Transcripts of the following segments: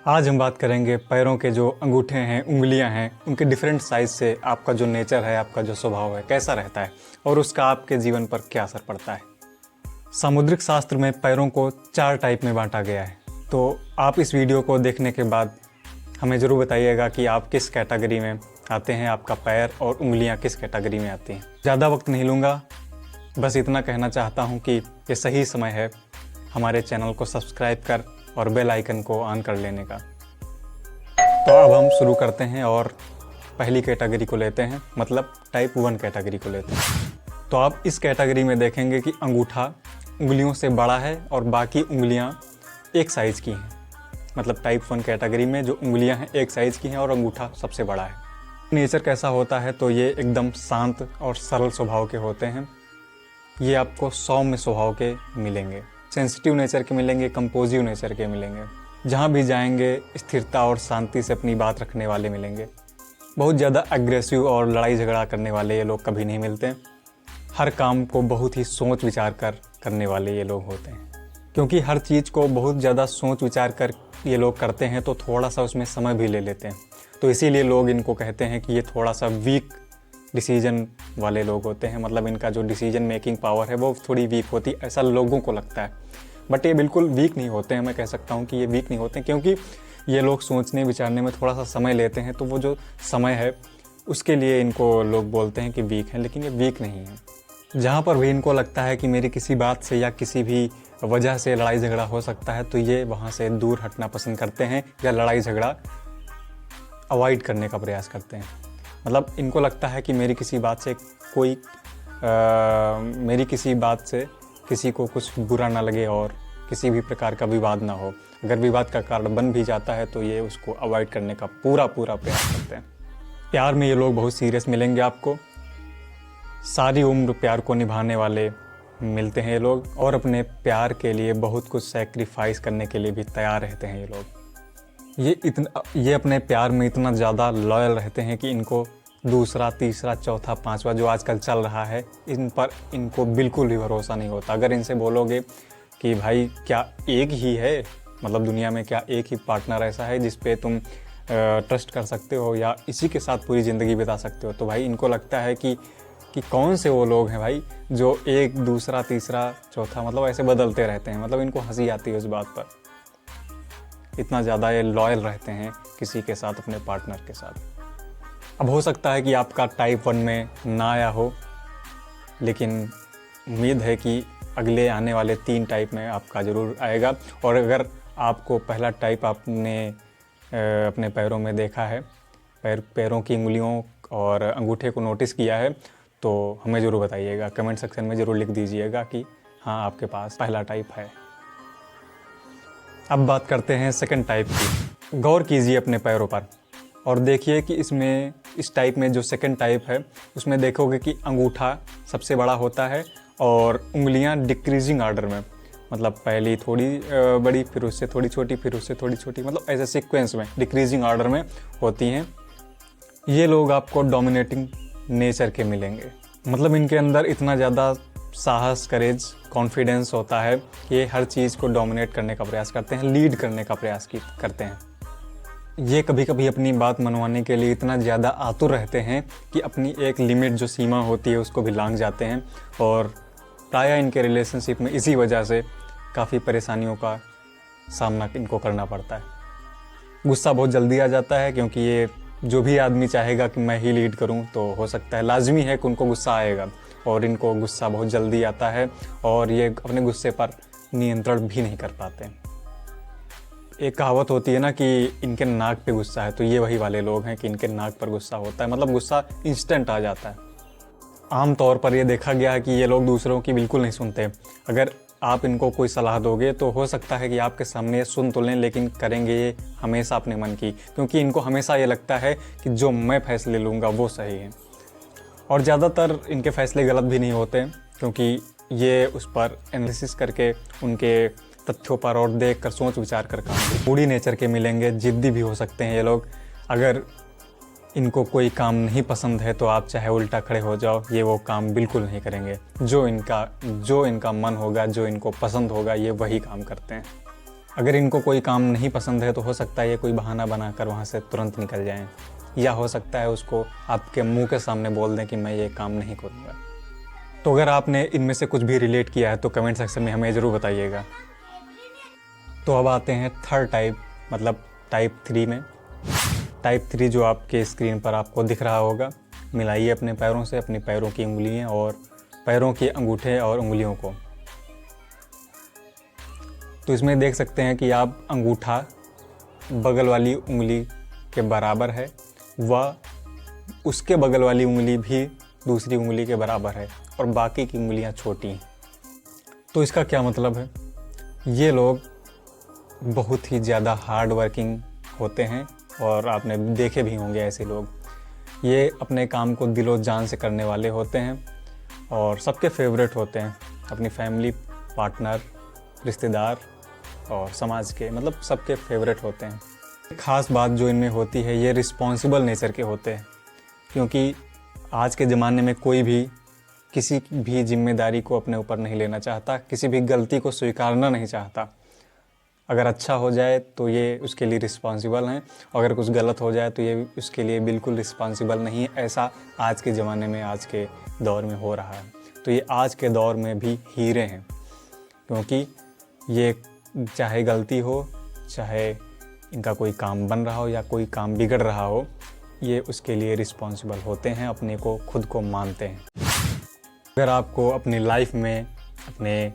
आज हम बात करेंगे पैरों के जो अंगूठे हैं, उंगलियां हैं, उनके डिफरेंट साइज से आपका जो नेचर है, आपका जो स्वभाव है कैसा रहता है और उसका आपके जीवन पर क्या असर पड़ता है। सामुद्रिक शास्त्र में पैरों को 4 टाइप में बांटा गया है। तो आप इस वीडियो को देखने के बाद हमें ज़रूर बताइएगा कि आप किस कैटेगरी में आते हैं, आपका पैर और उंगलियां किस कैटेगरी में आती हैं। ज़्यादा वक्त नहीं लूँगा, बस इतना कहना चाहता हूँ कि ये सही समय है हमारे चैनल को सब्सक्राइब कर और बेल आइकन को ऑन कर लेने का। तो अब हम शुरू करते हैं और पहली कैटेगरी को लेते हैं, मतलब टाइप 1 कैटेगरी को लेते हैं। तो आप इस कैटेगरी में देखेंगे कि अंगूठा उंगलियों से बड़ा है और बाकी उंगलियां एक साइज़ की हैं। मतलब टाइप 1 कैटेगरी में जो उंगलियां हैं एक साइज़ की हैं और अंगूठा सबसे बड़ा है। नेचर कैसा होता है तो ये एकदम शांत और सरल स्वभाव के होते हैं। ये आपको सौम्य स्वभाव के मिलेंगे, सेंसिटिव नेचर के मिलेंगे, कंपोजिव नेचर के मिलेंगे। जहाँ भी जाएंगे स्थिरता और शांति से अपनी बात रखने वाले मिलेंगे। बहुत ज़्यादा एग्रेसिव और लड़ाई झगड़ा करने वाले ये लोग कभी नहीं मिलते। हर काम को बहुत ही सोच विचार कर करने वाले ये लोग होते हैं। क्योंकि हर चीज़ को बहुत ज़्यादा सोच विचार कर ये लोग करते हैं तो थोड़ा सा उसमें समय भी ले लेते हैं। तो इसीलिए लोग इनको कहते हैं कि ये थोड़ा सा वीक डिसीजन वाले लोग होते हैं। मतलब इनका जो डिसीजन मेकिंग पावर है वो थोड़ी वीक होती है, ऐसा लोगों को लगता है। बट ये बिल्कुल वीक नहीं होते हैं। मैं कह सकता हूँ कि ये वीक नहीं होते हैं, क्योंकि ये लोग सोचने विचारने में थोड़ा सा समय लेते हैं। तो वो जो समय है उसके लिए इनको लोग बोलते हैं कि वीक हैं, लेकिन ये वीक नहीं है। जहाँ पर भी इनको लगता है कि मेरी किसी बात से या किसी भी वजह से लड़ाई झगड़ा हो सकता है तो ये वहाँ से दूर हटना पसंद करते हैं या लड़ाई झगड़ा अवॉइड करने का प्रयास करते हैं। मतलब इनको लगता है कि मेरी किसी बात से किसी को कुछ बुरा ना लगे और किसी भी प्रकार का विवाद ना हो। अगर विवाद का कारण बन भी जाता है तो ये उसको अवॉइड करने का पूरा प्रयास करते हैं। प्यार में ये लोग बहुत सीरियस मिलेंगे आपको। सारी उम्र प्यार को निभाने वाले मिलते हैं ये लोग और अपने प्यार के लिए बहुत कुछ सैक्रिफाइस करने के लिए भी तैयार रहते हैं ये लोग। ये अपने प्यार में इतना ज़्यादा लॉयल रहते हैं कि इनको दूसरा, तीसरा, चौथा, पांचवा जो आजकल चल रहा है इन पर इनको बिल्कुल भी भरोसा नहीं होता। अगर इनसे बोलोगे कि भाई क्या एक ही है, मतलब दुनिया में क्या एक ही पार्टनर ऐसा है जिस पे तुम ट्रस्ट कर सकते हो या इसी के साथ पूरी ज़िंदगी बिता सकते हो, तो भाई इनको लगता है कि कौन से वो लोग हैं भाई जो एक, दूसरा, तीसरा, चौथा मतलब ऐसे बदलते रहते हैं। मतलब इनको हंसी आती है उस बात पर। इतना ज़्यादा ये लॉयल रहते हैं किसी के साथ, अपने पार्टनर के साथ। अब हो सकता है कि आपका टाइप 1 में ना आया हो, लेकिन उम्मीद है कि अगले आने वाले 3 टाइप में आपका ज़रूर आएगा। और अगर आपको पहला टाइप आपने अपने पैरों में देखा है, पैरों की उंगलियों और अंगूठे को नोटिस किया है, तो हमें ज़रूर बताइएगा। कमेंट सेक्शन में ज़रूर लिख दीजिएगा कि हाँ आपके पास पहला टाइप है। अब बात करते हैं सेकंड टाइप की। गौर कीजिए अपने पैरों पर और देखिए कि इस टाइप में जो सेकंड टाइप है उसमें देखोगे कि अंगूठा सबसे बड़ा होता है और उंगलियां डिक्रीजिंग ऑर्डर में, मतलब पहली थोड़ी बड़ी, फिर उससे थोड़ी छोटी, फिर उससे थोड़ी छोटी, मतलब ऐसे सीक्वेंस में डिक्रीजिंग ऑर्डर में होती हैं। ये लोग आपको डोमिनेटिंग नेचर के मिलेंगे। मतलब इनके अंदर इतना ज़्यादा साहस, करेज, कॉन्फिडेंस होता है कि ये हर चीज़ को डोमिनेट करने का प्रयास करते हैं, लीड करने का प्रयास करते हैं। ये कभी कभी अपनी बात मनवाने के लिए इतना ज़्यादा आतुर रहते हैं कि अपनी एक लिमिट जो सीमा होती है उसको भी लांघ जाते हैं। और प्रायः इनके रिलेशनशिप में इसी वजह से काफ़ी परेशानियों का सामना इनको करना पड़ता है। गुस्सा बहुत जल्दी आ जाता है, क्योंकि ये जो भी आदमी चाहेगा कि मैं ही लीड करूं तो हो सकता है, लाजमी है कि उनको गुस्सा आएगा और इनको गुस्सा बहुत जल्दी आता है और ये अपने गुस्से पर नियंत्रण भी नहीं कर पाते। एक कहावत होती है ना कि इनके नाक पे गुस्सा है, तो ये वही वाले लोग हैं कि इनके नाक पर गुस्सा होता है। मतलब गुस्सा इंस्टेंट आ जाता है। आम तौर पर ये देखा गया है कि ये लोग दूसरों की बिल्कुल नहीं सुनते। अगर आप इनको कोई सलाह दोगे तो हो सकता है कि आपके सामने सुन तो लें, लेकिन करेंगे ये हमेशा अपने मन की, क्योंकि इनको हमेशा ये लगता है कि जो मैं फैसले लूँगा वो सही है। और ज़्यादातर इनके फैसले गलत भी नहीं होते, क्योंकि ये उस पर एनालिसिस करके उनके तथ्यों पर और देख कर सोच विचार कर काम। मूडी नेचर के मिलेंगे, जिद्दी भी हो सकते हैं ये लोग। अगर इनको कोई काम नहीं पसंद है तो आप चाहे उल्टा खड़े हो जाओ, ये वो काम बिल्कुल नहीं करेंगे। जो इनका मन होगा, जो इनको पसंद होगा, ये वही काम करते हैं। अगर इनको कोई काम नहीं पसंद है तो हो सकता है ये कोई बहाना बनाकर वहाँ से तुरंत निकल जाएं, या हो सकता है उसको आपके मुंह के सामने बोल दें कि मैं ये काम नहीं करूँगा। तो अगर आपने इनमें से कुछ भी रिलेट किया है तो कमेंट सेक्शन में हमें ज़रूर बताइएगा। तो अब आते हैं थर्ड टाइप, मतलब टाइप 3 में। टाइप 3 जो आपके स्क्रीन पर आपको दिख रहा होगा, मिलाइए अपने पैरों से अपने पैरों की उंगलियां और पैरों के अंगूठे और उंगलियों को। तो इसमें देख सकते हैं कि आप अंगूठा बगल वाली उंगली के बराबर है व उसके बगल वाली उंगली भी दूसरी उंगली के बराबर है और बाकी की उंगलियां छोटी हैं। तो इसका क्या मतलब है? ये लोग बहुत ही ज़्यादा हार्ड वर्किंग होते हैं और आपने देखे भी होंगे ऐसे लोग। ये अपने काम को दिलो जान से करने वाले होते हैं और सबके फेवरेट होते हैं, अपनी फैमिली, पार्टनर, रिश्तेदार और समाज के, मतलब सबके फेवरेट होते हैं। ख़ास बात जो इनमें होती है, ये रिस्पॉन्सिबल नेचर के होते हैं, क्योंकि आज के ज़माने में कोई भी किसी भी जिम्मेदारी को अपने ऊपर नहीं लेना चाहता, किसी भी गलती को स्वीकारना नहीं चाहता। अगर अच्छा हो जाए तो ये उसके लिए रिस्पॉन्सिबल हैं, अगर कुछ गलत हो जाए तो ये उसके लिए बिल्कुल रिस्पॉन्सिबल नहीं है। ऐसा आज के ज़माने में, आज के दौर में हो रहा है। तो ये आज के दौर में भी हीरे हैं, क्योंकि ये चाहे गलती हो, चाहे इनका कोई काम बन रहा हो या कोई काम बिगड़ रहा हो, ये उसके लिए रिस्पॉन्सिबल होते हैं, अपने को खुद को मानते हैं। अगर आपको अपनी लाइफ में, अपने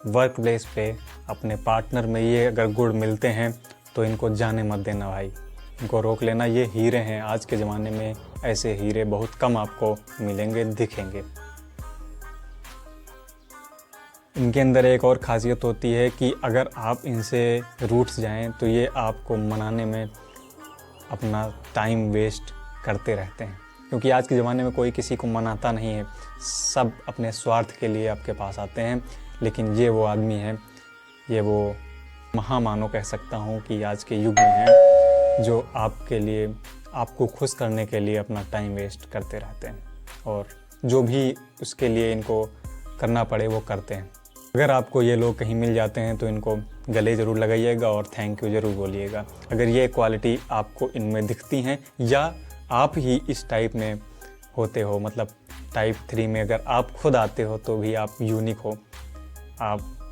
वर्क प्लेस पे, अपने पार्टनर में ये अगर गुण मिलते हैं तो इनको जाने मत देना भाई, इनको रोक लेना। ये हीरे हैं। आज के ज़माने में ऐसे हीरे बहुत कम आपको मिलेंगे, दिखेंगे। इनके अंदर एक और ख़ासियत होती है कि अगर आप इनसे रूठ जाएं तो ये आपको मनाने में अपना टाइम वेस्ट करते रहते हैं, क्योंकि आज के ज़माने में कोई किसी को मनाता नहीं है, सब अपने स्वार्थ के लिए आपके पास आते हैं। लेकिन ये वो आदमी है, ये वो महामानव कह सकता हूँ कि आज के युग में है, जो आपके लिए, आपको खुश करने के लिए अपना टाइम वेस्ट करते रहते हैं और जो भी उसके लिए इनको करना पड़े वो करते हैं। अगर आपको ये लोग कहीं मिल जाते हैं तो इनको गले ज़रूर लगाइएगा और थैंक यू ज़रूर बोलिएगा। अगर ये क्वालिटी आपको इनमें दिखती हैं या आप ही इस टाइप में होते हो, मतलब टाइप 3 में अगर आप खुद आते हो तो भी आप यूनिक हो।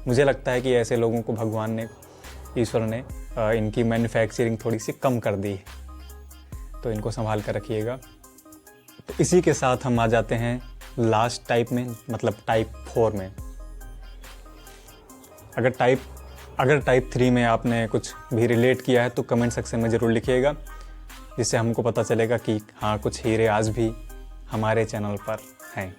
मुझे लगता है कि ऐसे लोगों को भगवान ने, ईश्वर ने इनकी मैन्युफैक्चरिंग थोड़ी सी कम कर दी, तो इनको संभाल कर रखिएगा। तो इसी के साथ हम आ जाते हैं लास्ट टाइप में, मतलब टाइप 4 में। अगर टाइप 3 में आपने कुछ भी रिलेट किया है तो कमेंट सेक्शन में ज़रूर लिखिएगा, जिससे हमको पता चलेगा कि हाँ, कुछ हीरे आज भी हमारे चैनल पर हैं।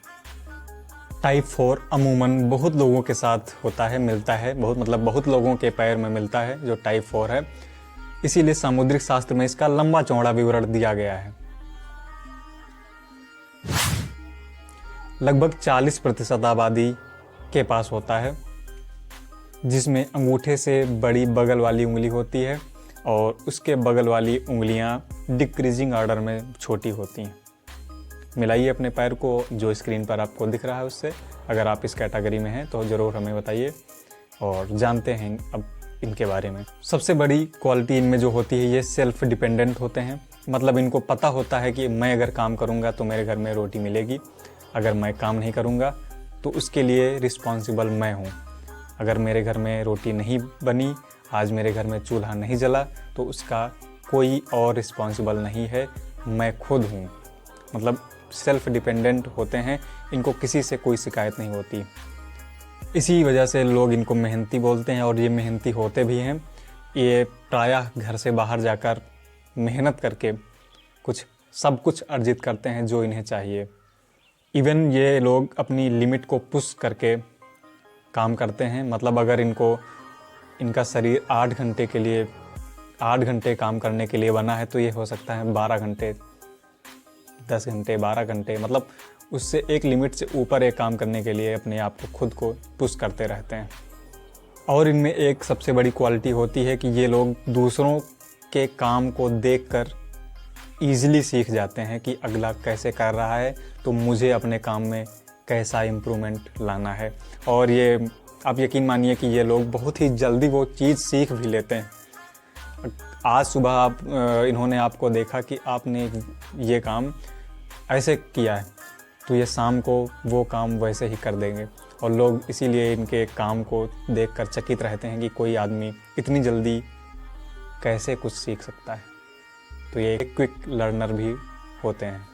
टाइप 4 अमूमन बहुत लोगों के साथ होता है, मिलता है, बहुत लोगों के पैर में मिलता है जो टाइप 4 है। इसीलिए सामुद्रिक शास्त्र में इसका लंबा चौड़ा विवरण दिया गया है। लगभग 40% आबादी के पास होता है, जिसमें अंगूठे से बड़ी बगल वाली उंगली होती है और उसके बगल वाली उंगलियां डिक्रीजिंग ऑर्डर में छोटी होती हैं। मिलाइए अपने पैर को जो स्क्रीन पर आपको दिख रहा है उससे। अगर आप इस कैटेगरी में हैं तो ज़रूर हमें बताइए और जानते हैं अब इनके बारे में। सबसे बड़ी क्वालिटी इनमें जो होती है, ये सेल्फ डिपेंडेंट होते हैं। मतलब इनको पता होता है कि मैं अगर काम करूँगा तो मेरे घर में रोटी मिलेगी, अगर मैं काम नहीं करूँगा तो उसके लिए रिस्पॉन्सिबल मैं हूँ। अगर मेरे घर में रोटी नहीं बनी, आज मेरे घर में चूल्हा नहीं जला, तो उसका कोई और रिस्पॉन्सिबल नहीं है, मैं खुद हूँ। मतलब सेल्फ डिपेंडेंट होते हैं, इनको किसी से कोई शिकायत नहीं होती। इसी वजह से लोग इनको मेहनती बोलते हैं और ये मेहनती होते भी हैं। ये प्रायः घर से बाहर जाकर मेहनत करके सब कुछ अर्जित करते हैं जो इन्हें चाहिए। इवन ये लोग अपनी लिमिट को पुश करके काम करते हैं। मतलब अगर इनका शरीर 8 घंटे काम करने के लिए बना है तो ये हो सकता है 12 घंटे, 10 घंटे, 12 घंटे, मतलब उससे एक लिमिट से ऊपर एक काम करने के लिए अपने आप को खुद को पुश करते रहते हैं। और इनमें एक सबसे बड़ी क्वालिटी होती है कि ये लोग दूसरों के काम को देखकर ईज़िली सीख जाते हैं कि अगला कैसे कर रहा है तो मुझे अपने काम में कैसा इम्प्रूवमेंट लाना है। और ये आप यकीन मानिए कि ये लोग बहुत ही जल्दी वो चीज़ सीख भी लेते हैं। आज सुबह इन्होंने आपको देखा कि आपने ये काम ऐसे किया है, तो ये शाम को वो काम वैसे ही कर देंगे। और लोग इसीलिए इनके काम को देखकर चकित रहते हैं कि कोई आदमी इतनी जल्दी कैसे कुछ सीख सकता है। तो ये एक क्विक लर्नर भी होते हैं।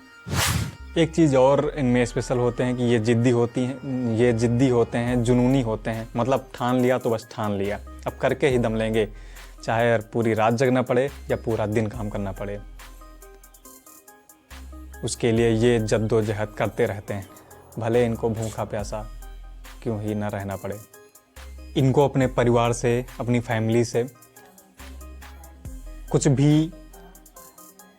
एक चीज़ और इनमें स्पेशल होते हैं कि ये जिद्दी होते हैं, जुनूनी होते हैं। मतलब ठान लिया तो बस ठान लिया, अब करके ही दम लेंगे, चाहे पूरी रात जगना पड़े या पूरा दिन काम करना पड़े। उसके लिए ये जद्दोजहद करते रहते हैं, भले इनको भूखा प्यासा क्यों ही ना रहना पड़े। इनको अपने परिवार से, अपनी फैमिली से कुछ भी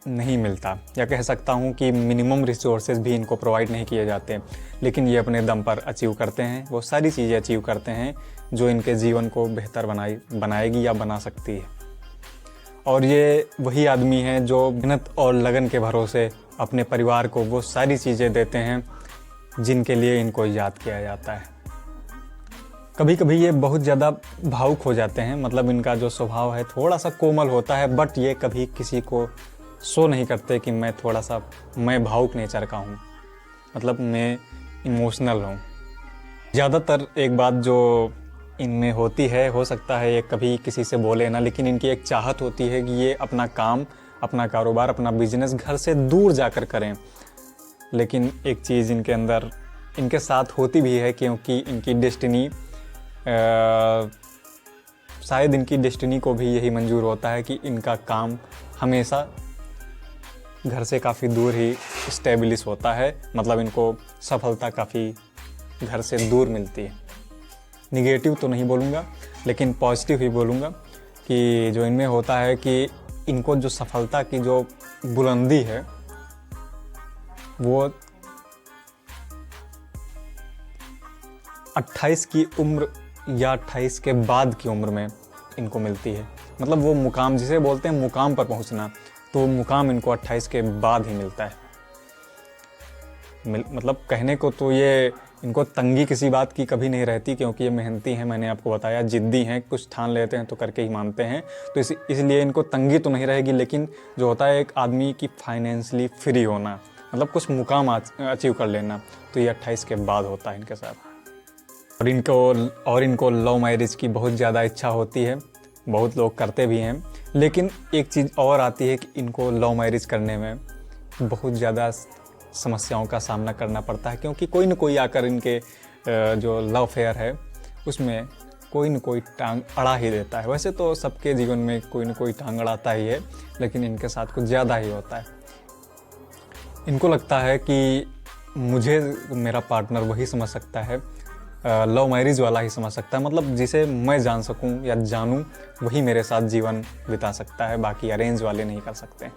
नहीं मिलता, या कह सकता हूँ कि मिनिमम रिसोर्सेज भी इनको प्रोवाइड नहीं किए जाते, लेकिन ये अपने दम पर अचीव करते हैं। वो सारी चीज़ें अचीव करते हैं जो इनके जीवन को बेहतर बनाएगी या बना सकती है। और ये वही आदमी हैं जो मेहनत और लगन के भरोसे अपने परिवार को वो सारी चीज़ें देते हैं जिनके लिए इनको याद किया जाता है। कभी कभी ये बहुत ज़्यादा भावुक हो जाते हैं, मतलब इनका जो स्वभाव है थोड़ा सा कोमल होता है, बट ये कभी किसी को शो नहीं करते कि मैं भावुक नेचर का हूँ, मतलब मैं इमोशनल हूँ। ज़्यादातर एक बात जो इनमें होती है, हो सकता है ये कभी किसी से बोले ना, लेकिन इनकी एक चाहत होती है कि ये अपना काम, अपना कारोबार, अपना बिजनेस घर से दूर जाकर करें। लेकिन एक चीज़ इनके अंदर इनके साथ होती भी है, क्योंकि इनकी डेस्टिनी शायद इनकी डेस्टिनी को भी यही मंजूर होता है कि इनका काम हमेशा घर से काफ़ी दूर ही स्टेब्लिश होता है। मतलब इनको सफलता काफ़ी घर से दूर मिलती है। निगेटिव तो नहीं बोलूँगा, लेकिन पॉजिटिव ही बोलूँगा कि जो इनमें होता है कि इनको जो सफलता की जो बुलंदी है वो 28 की उम्र या 28 के बाद की उम्र में इनको मिलती है। मतलब वो मुकाम, जिसे बोलते हैं मुकाम पर पहुंचना, तो वो मुकाम इनको 28 के बाद ही मिलता है। मतलब कहने को तो ये इनको तंगी किसी बात की कभी नहीं रहती, क्योंकि ये मेहनती हैं, मैंने आपको बताया, जिद्दी हैं, कुछ ठान लेते हैं तो करके ही मानते हैं। तो इसलिए इनको तंगी तो नहीं रहेगी, लेकिन जो होता है एक आदमी की फाइनेंशियली फ्री होना, मतलब कुछ मुकाम अचीव कर लेना, तो ये 28 के बाद होता है इनके साथ। और इनको लव मैरिज की बहुत ज़्यादा इच्छा होती है, बहुत लोग करते भी हैं। लेकिन एक चीज़ और आती है कि इनको लव मैरिज करने में बहुत ज़्यादा समस्याओं का सामना करना पड़ता है, क्योंकि कोई न कोई आकर इनके जो लव अफेयर है उसमें कोई न कोई टांग अड़ा ही देता है। वैसे तो सबके जीवन में कोई न कोई टांग अड़ाता ही है, लेकिन इनके साथ कुछ ज़्यादा ही होता है। इनको लगता है कि मुझे मेरा पार्टनर वही समझ सकता है, लव मैरिज वाला ही समझ सकता है, मतलब जिसे मैं जान सकूं या जानूं वही मेरे साथ जीवन बिता सकता है, बाकी अरेंज वाले नहीं कर सकते।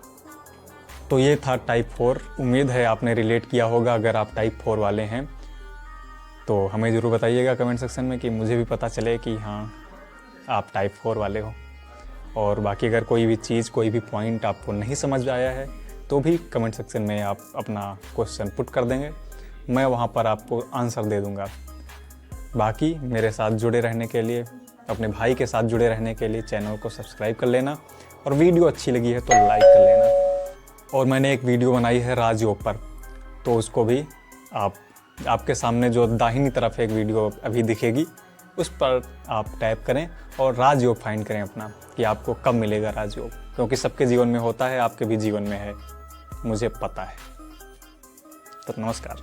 तो ये था टाइप 4। उम्मीद है आपने रिलेट किया होगा। अगर आप टाइप 4 वाले हैं तो हमें ज़रूर बताइएगा कमेंट सेक्शन में, कि मुझे भी पता चले कि हाँ आप टाइप 4 वाले हो। और बाकी अगर कोई भी चीज़, कोई भी पॉइंट आपको नहीं समझ आया है तो भी कमेंट सेक्शन में आप अपना क्वेश्चन पुट कर देंगे, मैं वहाँ पर आपको आंसर दे दूँगा। बाकी मेरे साथ जुड़े रहने के लिए, अपने भाई के साथ जुड़े रहने के लिए चैनल को सब्सक्राइब कर लेना, और वीडियो अच्छी लगी है तो लाइक कर लेना। और मैंने एक वीडियो बनाई है राजयोग पर, तो उसको भी आपके सामने जो दाहिनी तरफ एक वीडियो अभी दिखेगी, उस पर आप टैप करें और राजयोग फाइंड करें अपना, कि आपको कब मिलेगा राजयोग, क्योंकि सबके जीवन में होता है, आपके भी जीवन में है, मुझे पता है। तो नमस्कार।